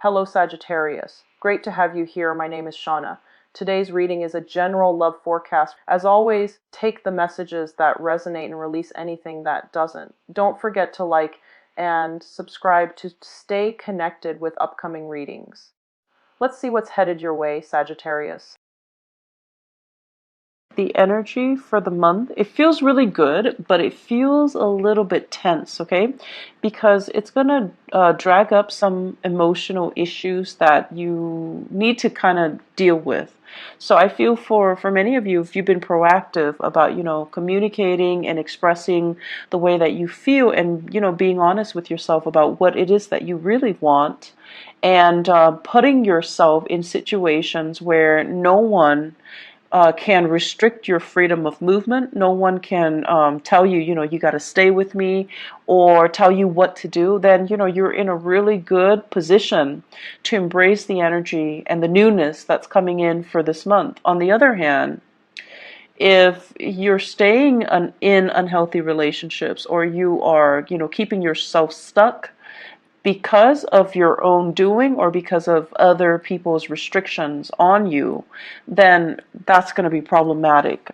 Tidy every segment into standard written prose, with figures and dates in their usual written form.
Hello Sagittarius. Great to have you here. My name is Shauna. Today's reading is a general love forecast. As always, take the messages that resonate and release anything that doesn't. Don't forget to like and subscribe to stay connected with upcoming readings. Let's see what's headed your way, Sagittarius. The energy for the month, it feels really good, but it feels a little bit tense, okay? Because it's going to drag up some emotional issues that you need to kind of deal with. So I feel for many of you, if you've been proactive about, communicating and expressing the way that you feel and, being honest with yourself about what it is that you really want, and putting yourself in situations where no one can restrict your freedom of movement. No one can tell you, you got to stay with me or tell you what to do. Then, you're in a really good position to embrace the energy and the newness that's coming in for this month. On the other hand, if you're staying in unhealthy relationships, or you are, keeping yourself stuck because of your own doing or because of other people's restrictions on you, then that's going to be problematic.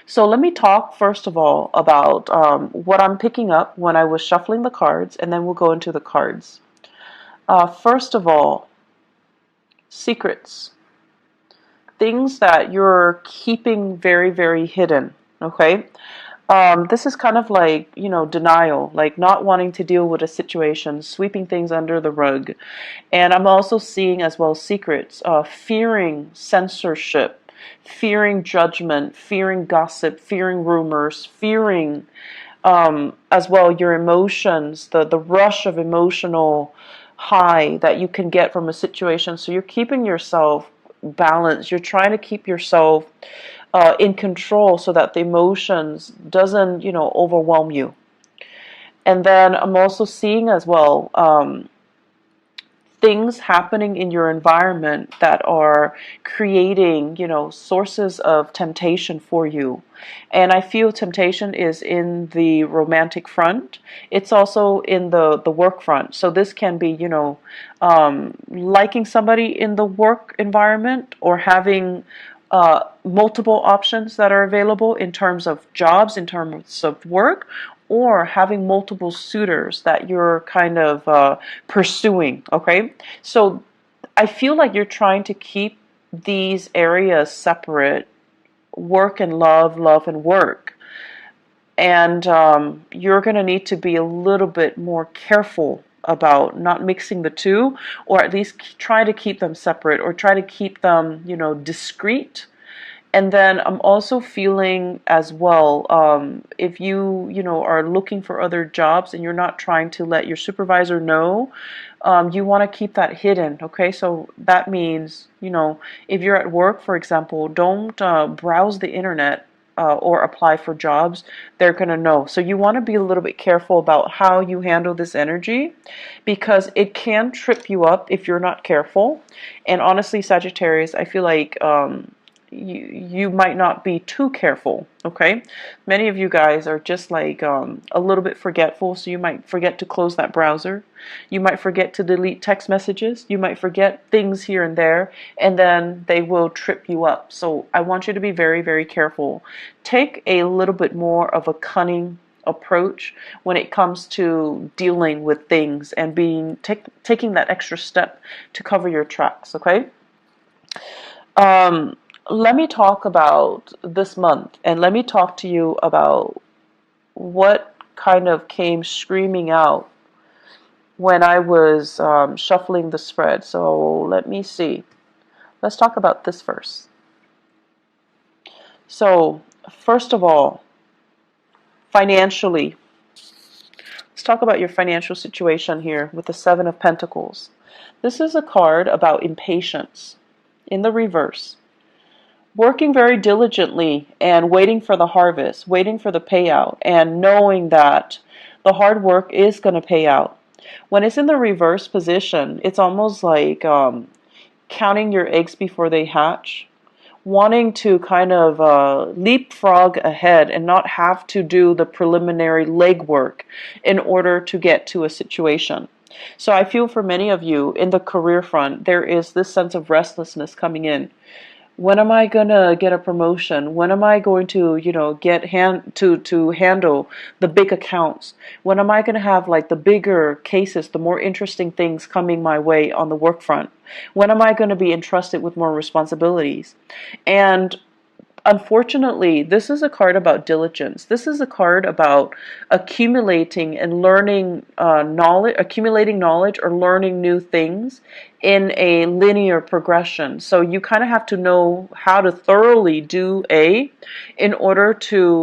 So let me talk first of all about what I'm picking up when I was shuffling the cards, and then we'll go into the cards. First of all, secrets. Things that you're keeping very, very hidden, okay? This is kind of like, denial, like not wanting to deal with a situation, sweeping things under the rug. And I'm also seeing as well secrets, fearing censorship, fearing judgment, fearing gossip, fearing rumors, fearing as well your emotions, the rush of emotional high that you can get from a situation. So you're keeping yourself balanced. You're trying to keep yourself in control so that the emotions doesn't, overwhelm you. And then I'm also seeing as well things happening in your environment that are creating, sources of temptation for you. And I feel temptation is in the romantic front. It's also in the work front. So this can be, liking somebody in the work environment, or having multiple options that are available in terms of jobs, in terms of work, or having multiple suitors that you're kind of pursuing, okay? So I feel like you're trying to keep these areas separate, work and love, love and work. And you're going to need to be a little bit more careful about not mixing the two, or at least try to keep them separate, or try to keep them, discreet. And then I'm also feeling as well, if you, are looking for other jobs and you're not trying to let your supervisor know, you want to keep that hidden, okay? So that means, if you're at work, for example, don't browse the internet or apply for jobs. They're going to know. So you want to be a little bit careful about how you handle this energy, because it can trip you up if you're not careful. And honestly, Sagittarius, I feel like you might not be too careful, okay? Many of you guys are just like a little bit forgetful, so you might forget to close that browser. You might forget to delete text messages. You might forget things here and there, and then they will trip you up. So I want you to be very, very careful. Take a little bit more of a cunning approach when it comes to dealing with things and taking that extra step to cover your tracks, okay? Let me talk about this month, and let me talk to you about what kind of came screaming out when I was shuffling the spread. So let me see. Let's talk about this first. So first of all, financially, let's talk about your financial situation here with the Seven of Pentacles. This is a card about impatience in the reverse. Working very diligently and waiting for the harvest, waiting for the payout, and knowing that the hard work is going to pay out. When it's in the reverse position, it's almost like counting your eggs before they hatch, wanting to kind of leapfrog ahead and not have to do the preliminary legwork in order to get to a situation. So I feel for many of you in the career front, there is this sense of restlessness coming in. When am I gonna get a promotion? When am I going to, get to handle the big accounts? When am I gonna have like the bigger cases, the more interesting things coming my way on the work front? When am I gonna be entrusted with more responsibilities? And unfortunately, this is a card about diligence. This is a card about accumulating and learning knowledge, accumulating knowledge or learning new things in a linear progression. So you kind of have to know how to thoroughly do A in order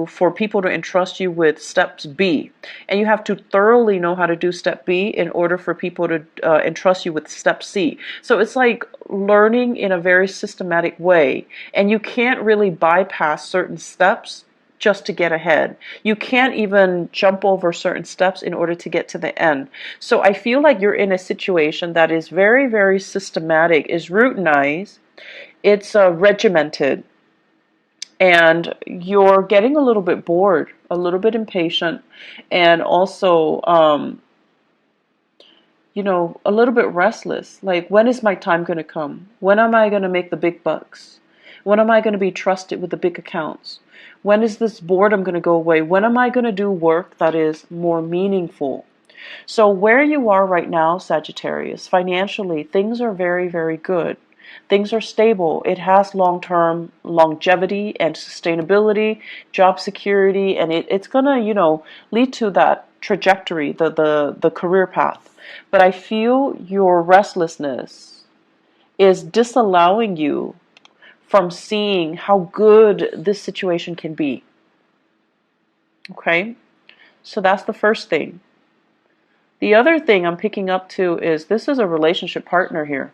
for people to entrust you with steps B. And you have to thoroughly know how to do step B in order for people to entrust you with step C. So it's like learning in a very systematic way, and you can't really bypass certain steps just to get ahead. You can't even jump over certain steps in order to get to the end. So I feel like you're in a situation that is very, very systematic, is routinized, it's regimented, and you're getting a little bit bored, a little bit impatient, and also a little bit restless. Like, when is my time going to come? When am I going to make the big bucks? When am I going to be trusted with the big accounts? When is this boredom going to go away? When am I going to do work that is more meaningful? So where you are right now, Sagittarius, financially, things are very, very good. Things are stable. It has long-term longevity and sustainability, job security, and it's going to, lead to that trajectory, the career path. But I feel your restlessness is disallowing you from seeing how good this situation can be. Okay? So that's the first thing. The other thing I'm picking up to is this is a relationship partner here.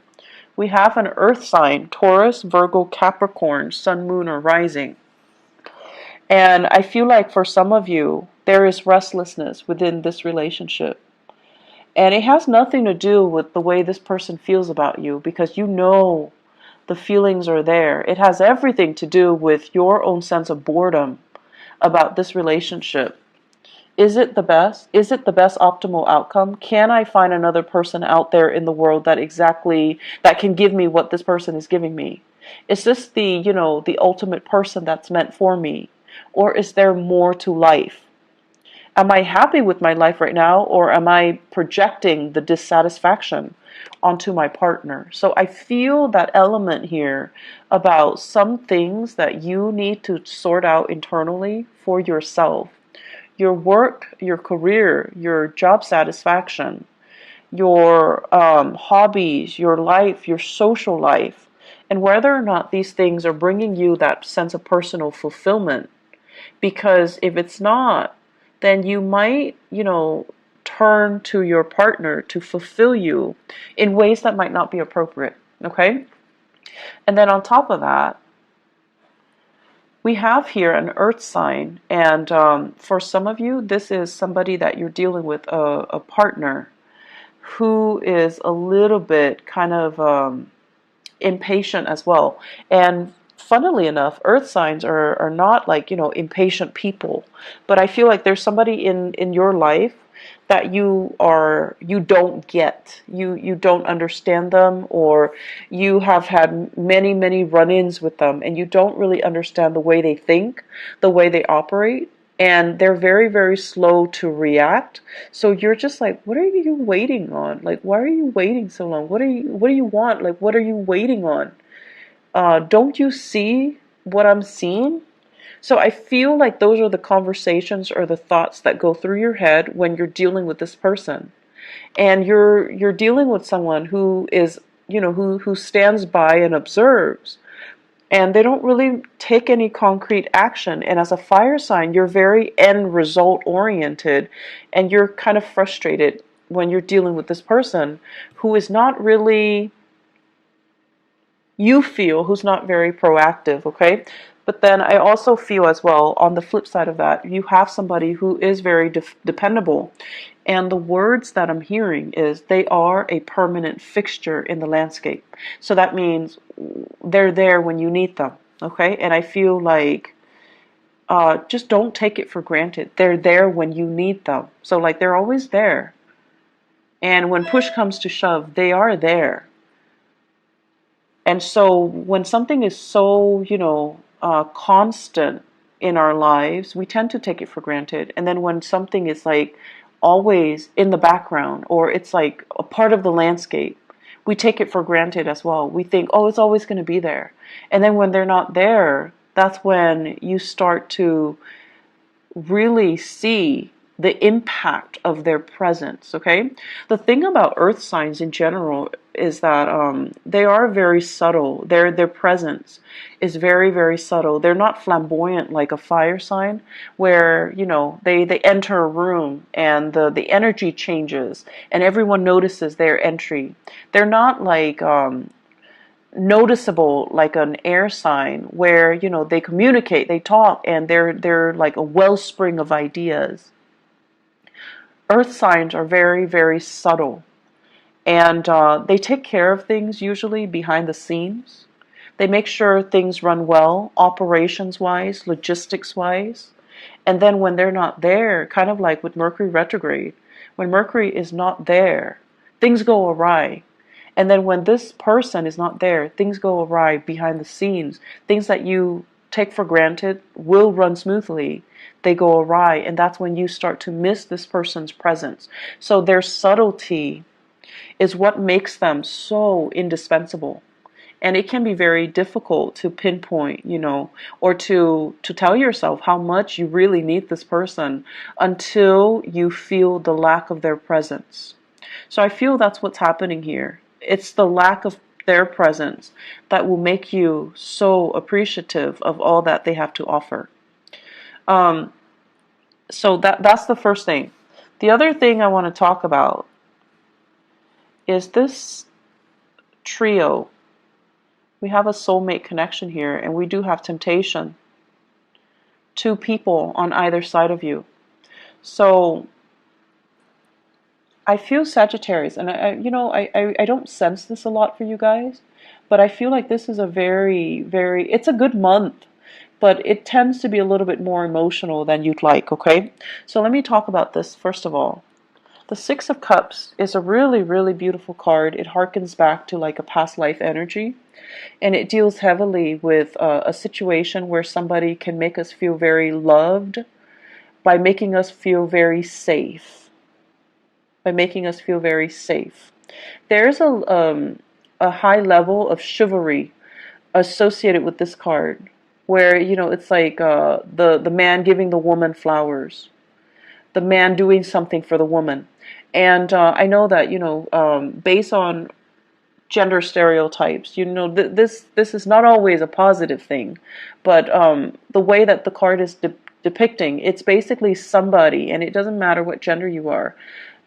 We have an earth sign, Taurus, Virgo, Capricorn, Sun, Moon, or Rising. And I feel like for some of you, there is restlessness within this relationship. And it has nothing to do with the way this person feels about you, because the feelings are there. It has everything to do with your own sense of boredom about this relationship. Is it the best? Is it the best optimal outcome? Can I find another person out there in the world that can give me what this person is giving me? Is this the ultimate person that's meant for me? Or is there more to life? Am I happy with my life right now, or am I projecting the dissatisfaction onto my partner? So I feel that element here about some things that you need to sort out internally for yourself. Your work, your career, your job satisfaction, your hobbies, your life, your social life, and whether or not these things are bringing you that sense of personal fulfillment. Because if it's not, then you might, turn to your partner to fulfill you in ways that might not be appropriate. Okay? And then on top of that, we have here an earth sign, and for some of you, this is somebody that you're dealing with, a partner who is a little bit kind of impatient as well. And funnily enough, earth signs are not like, impatient people, but I feel like there's somebody in your life that you don't get, you don't understand them, or you have had many run-ins with them and you don't really understand the way they think, the way they operate, and they're very, very slow to react. So you're just like, what are you waiting on? Like, why are you waiting so long? What do you want? Like, what are you waiting on? Don't you see what I'm seeing? So I feel like those are the conversations or the thoughts that go through your head when you're dealing with this person. And you're dealing with someone who is, who stands by and observes. And they don't really take any concrete action. And as a fire sign, you're very end result oriented, and you're kind of frustrated when you're dealing with this person who is not really, who's not very proactive, okay? But then I also feel as well, on the flip side of that, you have somebody who is very dependable. And the words that I'm hearing is they are a permanent fixture in the landscape. So that means they're there when you need them, okay? And I feel like just don't take it for granted. They're there when you need them. So like they're always there. And when push comes to shove, they are there. And so when something is so, constant in our lives, we tend to take it for granted. And then when something is like always in the background, or it's like a part of the landscape, we take it for granted as well. We think, oh, it's always going to be there. And then when they're not there, that's when you start to really see the impact of their presence. Okay, the thing about earth signs in general is that they are very subtle. Their presence is very, very subtle. They're not flamboyant like a fire sign, where they enter a room and the energy changes and everyone notices their entry. They're not like noticeable like an air sign, where they communicate, they talk, and they're like a wellspring of ideas. Earth signs are very, very subtle, and they take care of things usually behind the scenes. They make sure things run well, operations wise, logistics wise. And then when they're not there, kind of like with Mercury retrograde, when Mercury is not there, things go awry. And then when this person is not there, things go awry behind the scenes. Things that you take for granted will run smoothly, they go awry. And that's when you start to miss this person's presence. So their subtlety is what makes them so indispensable. And it can be very difficult to pinpoint, or to tell yourself how much you really need this person until you feel the lack of their presence. So I feel that's what's happening here. It's the lack of their presence that will make you so appreciative of all that they have to offer. So that's the first thing. The other thing I want to talk about is this trio. We have a soulmate connection here, and we do have temptation. Two people on either side of you. So I feel Sagittarius, and I don't sense this a lot for you guys, but I feel like this is a very, very, it's a good month, but it tends to be a little bit more emotional than you'd like, okay? So let me talk about this first of all. The Six of Cups is a really, really beautiful card. It harkens back to like a past life energy, and it deals heavily with a situation where somebody can make us feel very loved by making us feel very safe. By making us feel very safe. There's a high level of chivalry associated with this card, where it's like the man giving the woman flowers, the man doing something for the woman. And I know that based on gender stereotypes, this is not always a positive thing, but the way that the card is depicting, it's basically somebody, and it doesn't matter what gender you are,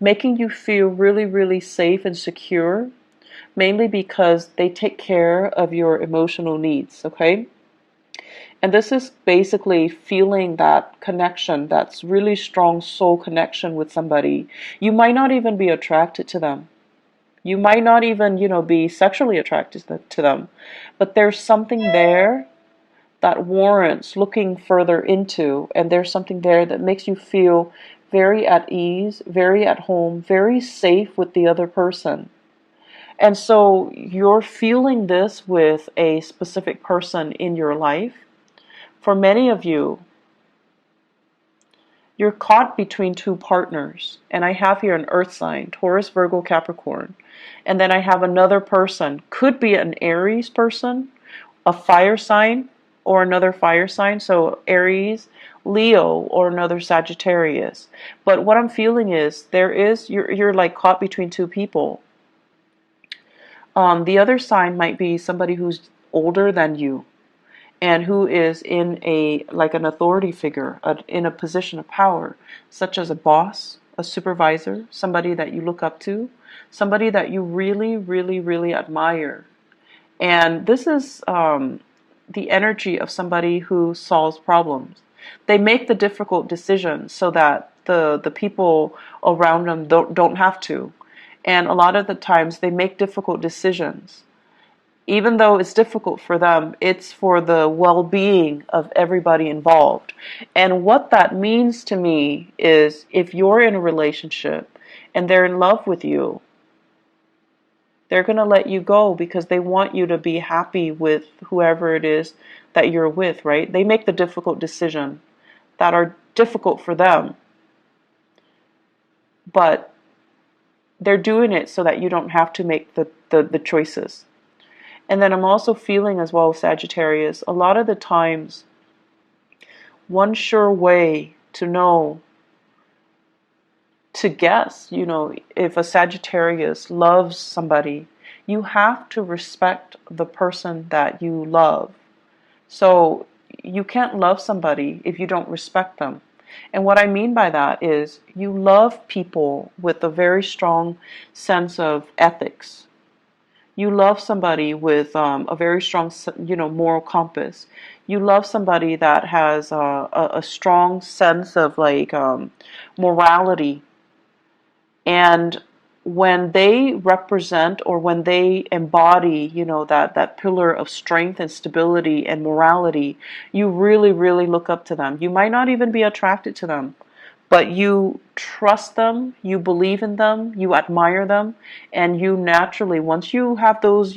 making you feel really, really safe and secure, mainly because they take care of your emotional needs, okay? And this is basically feeling that connection, that's really strong soul connection with somebody. You might not even be attracted to them. You might not even, be sexually attracted to them. But there's something there that warrants looking further into, and there's something there that makes you feel very at ease, very at home, very safe with the other person. And so you're feeling this with a specific person in your life. For many of you, you're caught between two partners. And I have here an earth sign, Taurus, Virgo, Capricorn. And then I have another person, could be an Aries person, a fire sign, or another fire sign. So Aries, Leo, or another Sagittarius. But what I'm feeling is you're like caught between two people. The other sign might be somebody who's older than you, and who is in an authority figure, in a position of power, such as a boss, a supervisor, somebody that you look up to, somebody that you really, really, really admire. And this is the energy of somebody who solves problems. They make the difficult decisions so that the people around them don't have to. And a lot of the times they make difficult decisions. Even though it's difficult for them, it's for the well-being of everybody involved. And what that means to me is, if you're in a relationship and they're in love with you. They're going to let you go because they want you to be happy with whoever it is that you're with, right? They make the difficult decision that are difficult for them, but they're doing it so that you don't have to make the choices. And then I'm also feeling as well, Sagittarius, a lot of the times, one sure way to know, to guess, if a Sagittarius loves somebody, you have to respect the person that you love. So you can't love somebody if you don't respect them. And what I mean by that is you love people with a very strong sense of ethics. You love somebody with a very strong, moral compass. You love somebody that has a strong sense of morality. And when they represent, or when they embody, that pillar of strength and stability and morality, you really, really look up to them. You might not even be attracted to them, but you trust them, you believe in them, you admire them, and you naturally, once you have those,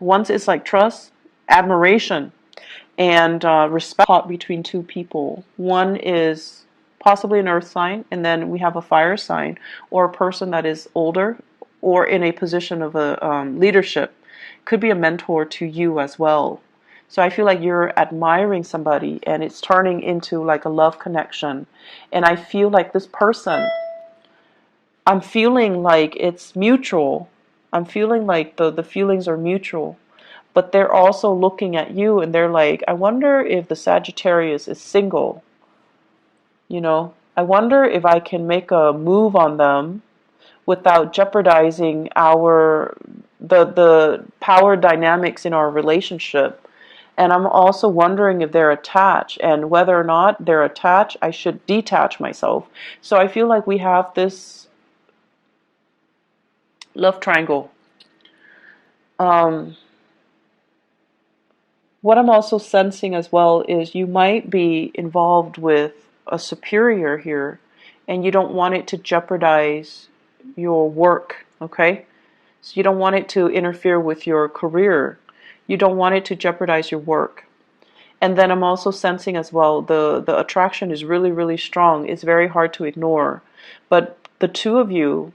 once it's like trust, admiration, and respect between two people. One is possibly an earth sign, and then we have a fire sign, or a person that is older or in a position of a leadership. Could be a mentor to you as well. So I feel like you're admiring somebody and it's turning into like a love connection. And I feel like this person, I'm feeling like it's mutual. I'm feeling like the feelings are mutual. But they're also looking at you and they're like, I wonder if the Sagittarius is single. I wonder if I can make a move on them without jeopardizing the power dynamics in our relationship. And I'm also wondering if they're attached, and whether or not they're attached, I should detach myself. So I feel like we have this love triangle. What I'm also sensing as well is you might be involved with a superior here, and you don't want it to jeopardize your work, okay? So you don't want it to interfere with your career. You don't want it to jeopardize your work. And then I'm also sensing as well, the attraction is really, really strong. It's very hard to ignore. But the two of you,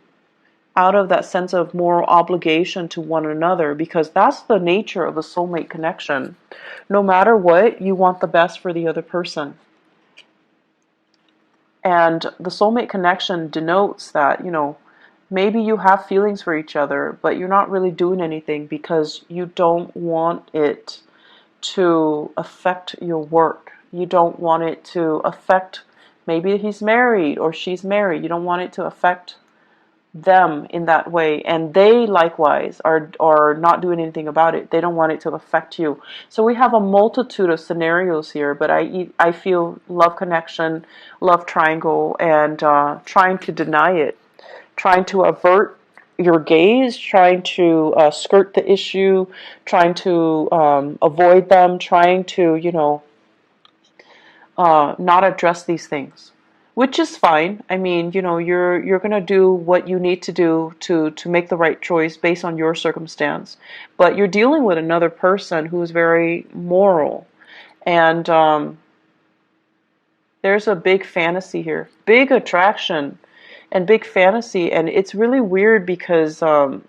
out of that sense of moral obligation to one another, because that's the nature of a soulmate connection. No matter what, you want the best for the other person. And the soulmate connection denotes that, maybe you have feelings for each other, but you're not really doing anything because you don't want it to affect your work. You don't want it to affect, maybe he's married or she's married. You don't want it to affect them in that way, and they likewise are not doing anything about it. They don't want it to affect you. So we have a multitude of scenarios here, but I feel love connection, love triangle, and trying to deny it, trying to avert your gaze, trying to skirt the issue, trying to avoid them, trying to not address these things. Which is fine. I mean, you're gonna do what you need to do to make the right choice based on your circumstance. But you're dealing with another person who is very moral, and there's a big fantasy here, big attraction, and big fantasy, and it's really weird because the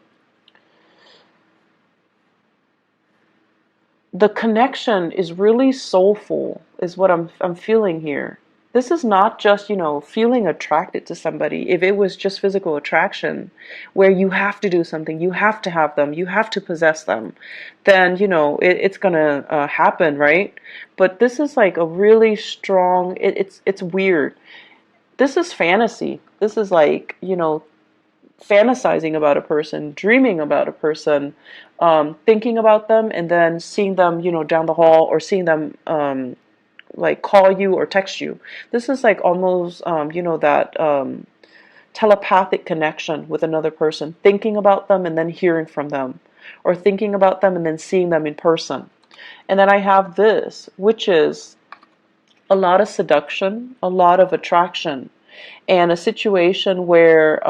connection is really soulful, is what I'm feeling here. This is not just, feeling attracted to somebody. If it was just physical attraction, where you have to do something, you have to have them, you have to possess them, then, it's going to happen, right? But this is like a really strong, it's weird. This is fantasy. This is like, fantasizing about a person, dreaming about a person, thinking about them, and then seeing them, down the hall, or seeing them, like call you or text you. This is like almost, that telepathic connection with another person, thinking about them and then hearing from them, or thinking about them and then seeing them in person. And then I have this, which is a lot of seduction, a lot of attraction. and a situation where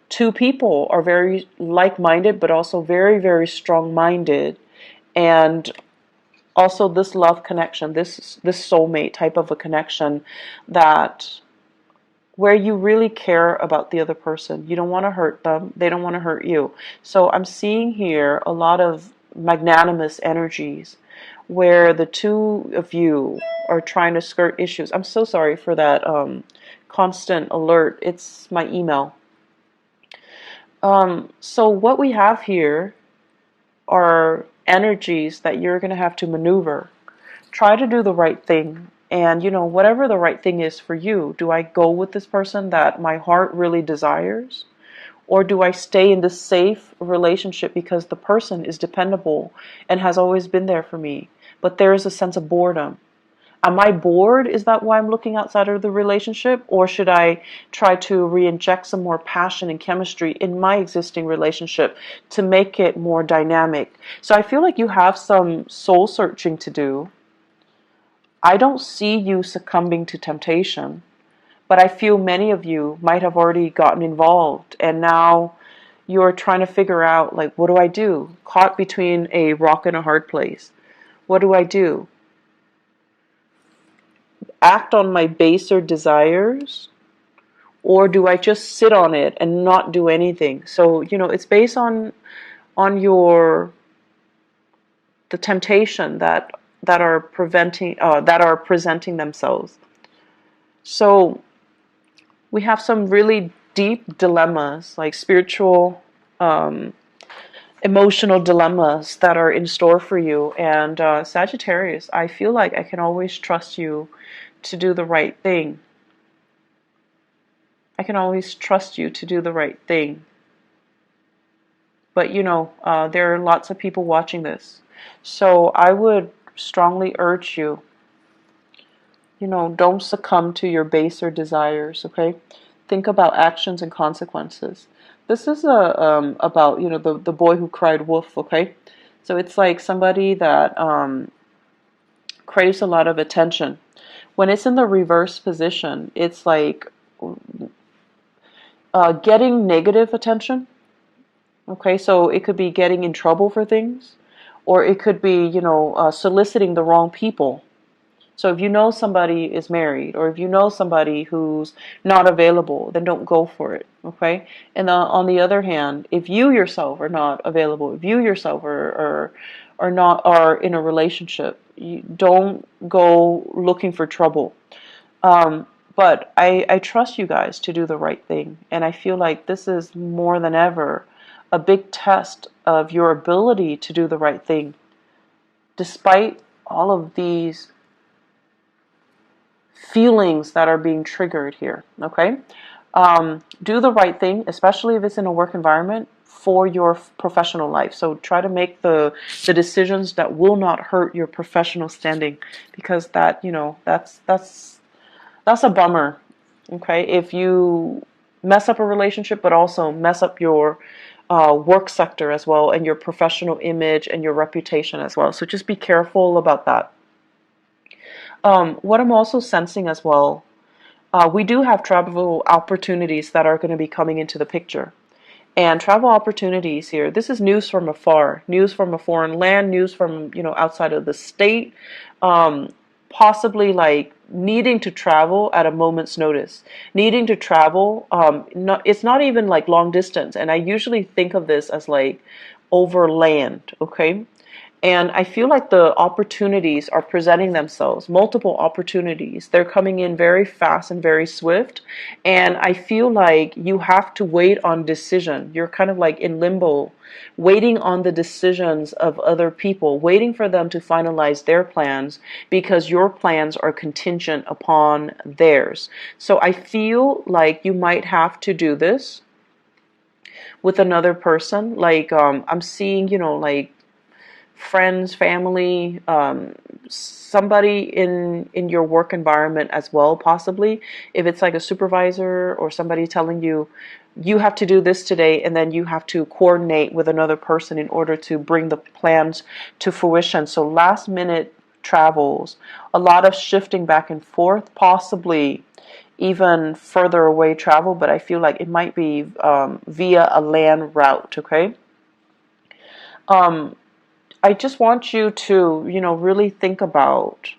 two people are very like-minded, but also very, very strong-minded, and also this love connection, this soulmate type of a connection, that where you really care about the other person. You don't want to hurt them. They don't want to hurt you. So I'm seeing here a lot of magnanimous energies where the two of you are trying to skirt issues. I'm so sorry for that constant alert. It's my email. So what we have here are energies that you're going to have to maneuver. Try to do the right thing. And, whatever the right thing is for you, do I go with this person that my heart really desires? Or do I stay in this safe relationship because the person is dependable and has always been there for me? But there is a sense of boredom. Am I bored? Is that why I'm looking outside of the relationship? Or should I try to re-inject some more passion and chemistry in my existing relationship to make it more dynamic? So I feel like you have some soul searching to do. I don't see you succumbing to temptation, but I feel many of you might have already gotten involved, and now you're trying to figure out, like, what do I do? Caught between a rock and a hard place. What do I do? Act on my baser desires, or do I just sit on it and not do anything? So, it's based on the temptation that are presenting themselves. So we have some really deep dilemmas, like spiritual, emotional dilemmas that are in store for you. And Sagittarius, I feel like I can always trust you to do the right thing. I can always trust you to do the right thing. But there are lots of people watching this. So I would strongly urge you, don't succumb to your baser desires, okay? Think about actions and consequences. This is about, the boy who cried wolf, okay? So it's like somebody that craves a lot of attention. When it's in the reverse position, it's like getting negative attention. Okay, so it could be getting in trouble for things, or it could be, soliciting the wrong people. So if you know somebody is married, or if you know somebody who's not available, then don't go for it, okay? And on the other hand, if you yourself are not available, if you yourself are in a relationship, you don't go looking for trouble. But I trust you guys to do the right thing, and I feel like this is more than ever a big test of your ability to do the right thing, despite all of these feelings that are being triggered here, okay? Do the right thing, especially if it's in a work environment, for your professional life. So try to make the decisions that will not hurt your professional standing, because that's a bummer, okay? If you mess up a relationship, but also mess up your work sector as well, and your professional image and your reputation as well. So just be careful about that. What I'm also sensing as well, we do have travel opportunities that are going to be coming into the picture. And travel opportunities here, this is news from afar, news from a foreign land, news from, outside of the state, possibly like needing to travel at a moment's notice, needing to travel. It's not even like long distance. And I usually think of this as like over land, okay? And I feel like the opportunities are presenting themselves, multiple opportunities. They're coming in very fast and very swift. And I feel like you have to wait on decision. You're kind of like in limbo, waiting on the decisions of other people, waiting for them to finalize their plans, because your plans are contingent upon theirs. So I feel like you might have to do this with another person. Like I'm seeing, like friends, family, somebody in your work environment as well, possibly. If it's like a supervisor or somebody telling you, you have to do this today, and then you have to coordinate with another person in order to bring the plans to fruition. So last minute travels, a lot of shifting back and forth, possibly even further away travel, but I feel like it might be via a land route, okay? Um, I just want you to, really think about.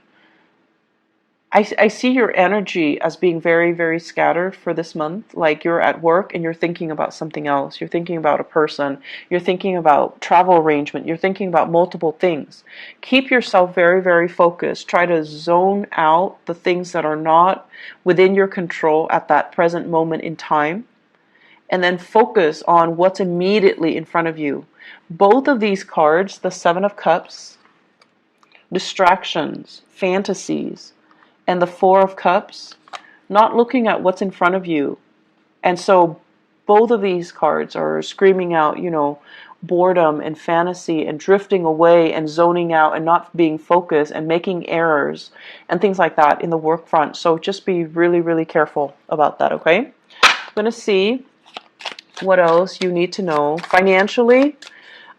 I see your energy as being very, very scattered for this month. Like you're at work and you're thinking about something else. You're thinking about a person. You're thinking about travel arrangement. You're thinking about multiple things. Keep yourself very, very focused. Try to zone out the things that are not within your control at that present moment in time. And then focus on what's immediately in front of you. Both of these cards, the Seven of Cups, distractions, fantasies, and the Four of Cups, not looking at what's in front of you. And so both of these cards are screaming out, boredom and fantasy and drifting away and zoning out and not being focused and making errors and things like that in the work front. So just be really, really careful about that, okay? I'm going to see what else you need to know. Financially,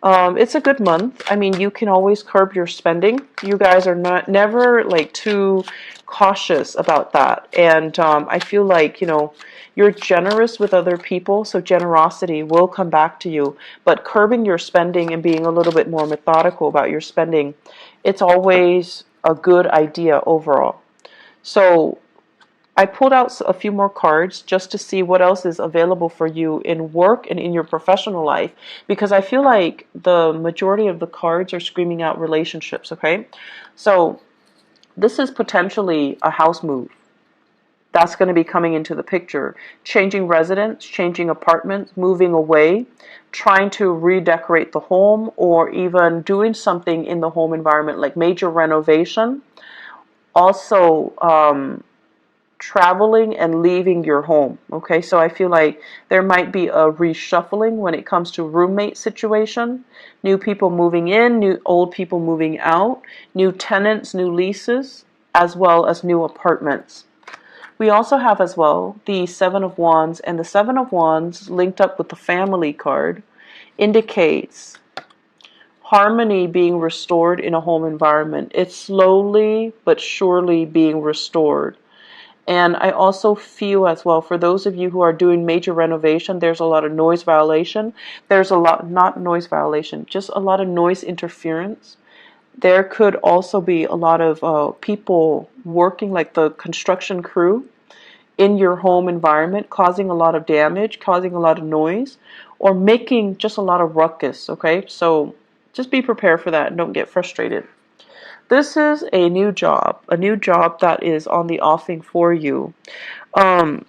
it's a good month. I mean, you can always curb your spending. You guys are never like too cautious about that. And I feel like, you're generous with other people, so generosity will come back to you. But curbing your spending and being a little bit more methodical about your spending, it's always a good idea overall. So I pulled out a few more cards just to see what else is available for you in work and in your professional life, because I feel like the majority of the cards are screaming out relationships, okay? So this is potentially a house move. That's going to be coming into the picture. Changing residence, changing apartments, moving away, trying to redecorate the home, or even doing something in the home environment like major renovation. Also, traveling and leaving your home. Okay, so I feel like there might be a reshuffling when it comes to roommate situation, new people moving in, new old people moving out, new tenants, new leases, as well as new apartments. We also have as well the Seven of Wands, and the Seven of Wands linked up with the family card indicates harmony being restored in a home environment. It's slowly but surely being restored. And I also feel as well, for those of you who are doing major renovation, there's a lot of noise violation. There's a lot, not noise violation, just a lot of noise interference. There could also be a lot of people working, like the construction crew, in your home environment, causing a lot of damage, causing a lot of noise, or making just a lot of ruckus, okay? So just be prepared for that and don't get frustrated. This is a new job that is on the offing for you. When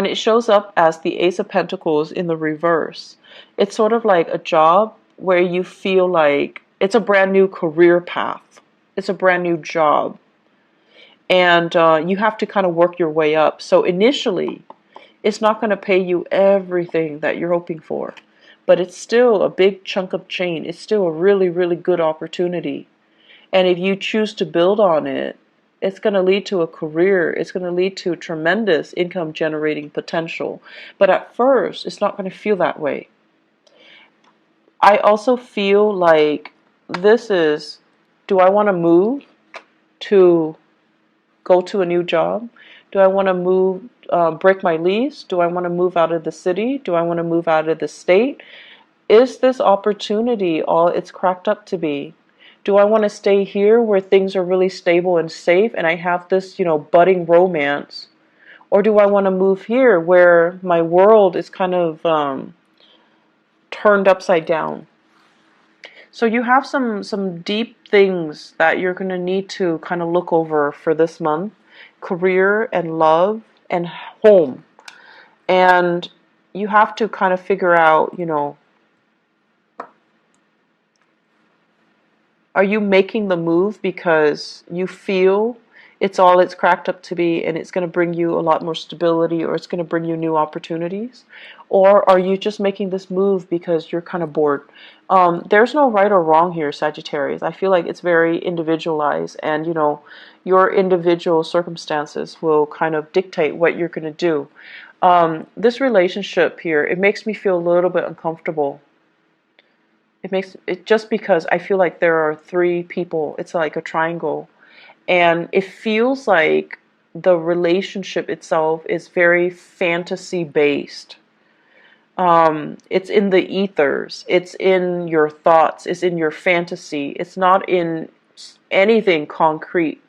it shows up as the Ace of Pentacles in the reverse, it's sort of like a job where you feel like it's a brand new career path. It's a brand new job. And you have to kind of work your way up. So initially, it's not going to pay you everything that you're hoping for. But it's still a big chunk of change. It's still a really, really good opportunity. And if you choose to build on it, it's going to lead to a career. It's going to lead to tremendous income generating potential. But at first, it's not going to feel that way. I also feel like this is, do I want to move to go to a new job? Do I want to move, break my lease? Do I want to move out of the city? Do I want to move out of the state? Is this opportunity all it's cracked up to be? Do I want to stay here where things are really stable and safe and I have this, budding romance? Or do I want to move here where my world is kind of turned upside down? So you have some deep things that you're going to need to kind of look over for this month. Career and love and home. And you have to kind of figure out, are you making the move because you feel it's all it's cracked up to be and it's going to bring you a lot more stability, or it's going to bring you new opportunities? Or are you just making this move because you're kind of bored? There's no right or wrong here, Sagittarius. I feel like it's very individualized, and your individual circumstances will kind of dictate what you're going to do. This relationship here, it makes me feel a little bit uncomfortable. It makes it just because I feel like there are three people. It's like a triangle. And it feels like the relationship itself is very fantasy based. It's in the ethers, it's in your thoughts, it's in your fantasy, it's not in anything concrete.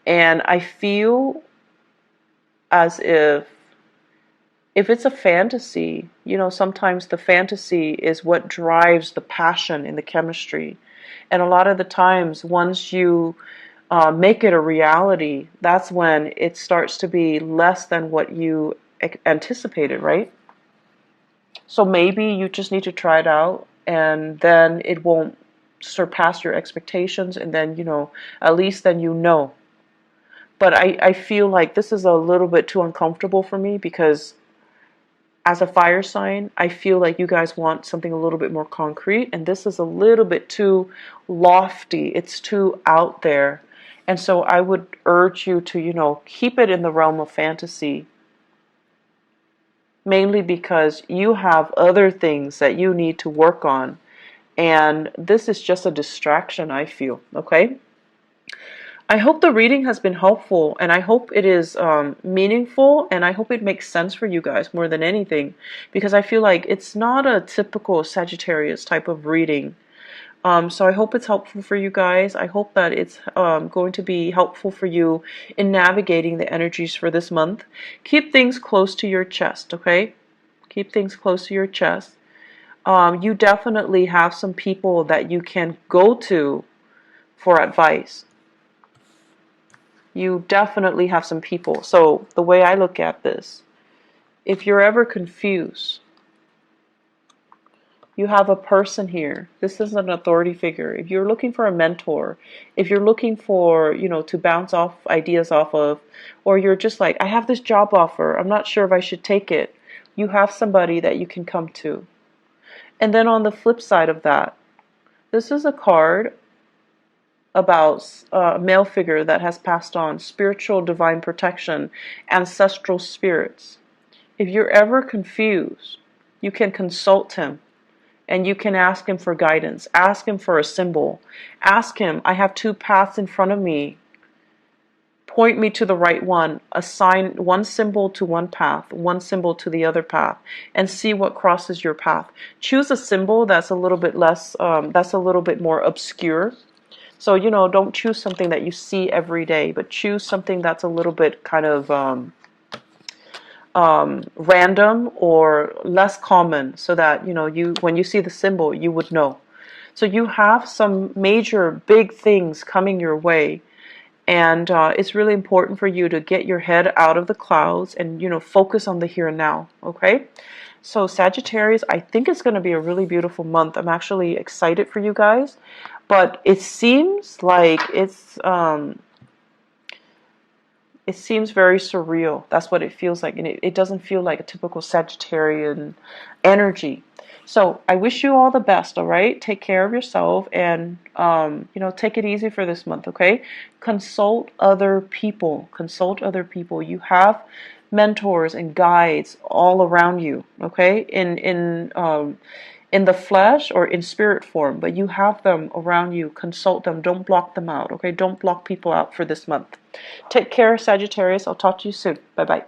And I feel as if it's a fantasy, you know, sometimes the fantasy is what drives the passion in the chemistry. And a lot of the times, once you make it a reality, that's when it starts to be less than what you anticipated, right? So maybe you just need to try it out, and then it won't surpass your expectations, and then, you know, at least then you know. But I feel like this is a little bit too uncomfortable for me because as a fire sign, I feel like you guys want something a little bit more concrete, and this is a little bit too lofty. It's too out there. And so I would urge you to, you know, keep it in the realm of fantasy, mainly because you have other things that you need to work on. And this is just a distraction, I feel, okay? I hope the reading has been helpful, and I hope it is meaningful, and I hope it makes sense for you guys more than anything, because I feel like it's not a typical Sagittarius type of reading. So I hope it's helpful for you guys. I hope that it's going to be helpful for you in navigating the energies for this month. Keep things close to your chest, okay? Keep things close to your chest. You definitely have some people that you can go to for advice. You definitely have some people. So the way I look at this, if you're ever confused, you have a person here. This is an authority figure. If you're looking for a mentor, if you're looking for, you know, to bounce off ideas off of, or you're just like, I have this job offer, I'm not sure if I should take it, you have somebody that you can come to. And then on the flip side of that, this is a card about a male figure that has passed on spiritual divine protection, ancestral spirits. If you're ever confused, you can consult him and you can ask him for guidance. Ask him for a symbol. Ask him, I have two paths in front of me. Point me to the right one. Assign one symbol to one path, one symbol to the other path, and see what crosses your path. Choose a symbol that's a little bit less, that's a little bit more obscure. So, you know, don't choose something that you see every day, but choose something that's a little bit kind of random or less common, so that, you know, you, when you see the symbol, you would know. So you have some major big things coming your way, and it's really important for you to get your head out of the clouds and, you know, focus on the here and now, okay? So Sagittarius, I think it's going to be a really beautiful month. I'm actually excited for you guys, but it seems like it seems very surreal. That's what it feels like, and it doesn't feel like a typical Sagittarian energy. So I wish you all the best, all right? Take care of yourself, and you know, take it easy for this month, okay? Consult other people. Consult other people. You have mentors and guides all around you, okay? In the flesh or in spirit form, but you have them around you. Consult them. Don't block them out, okay? Don't block people out for this month. Take care, Sagittarius. I'll talk to you soon. Bye-bye.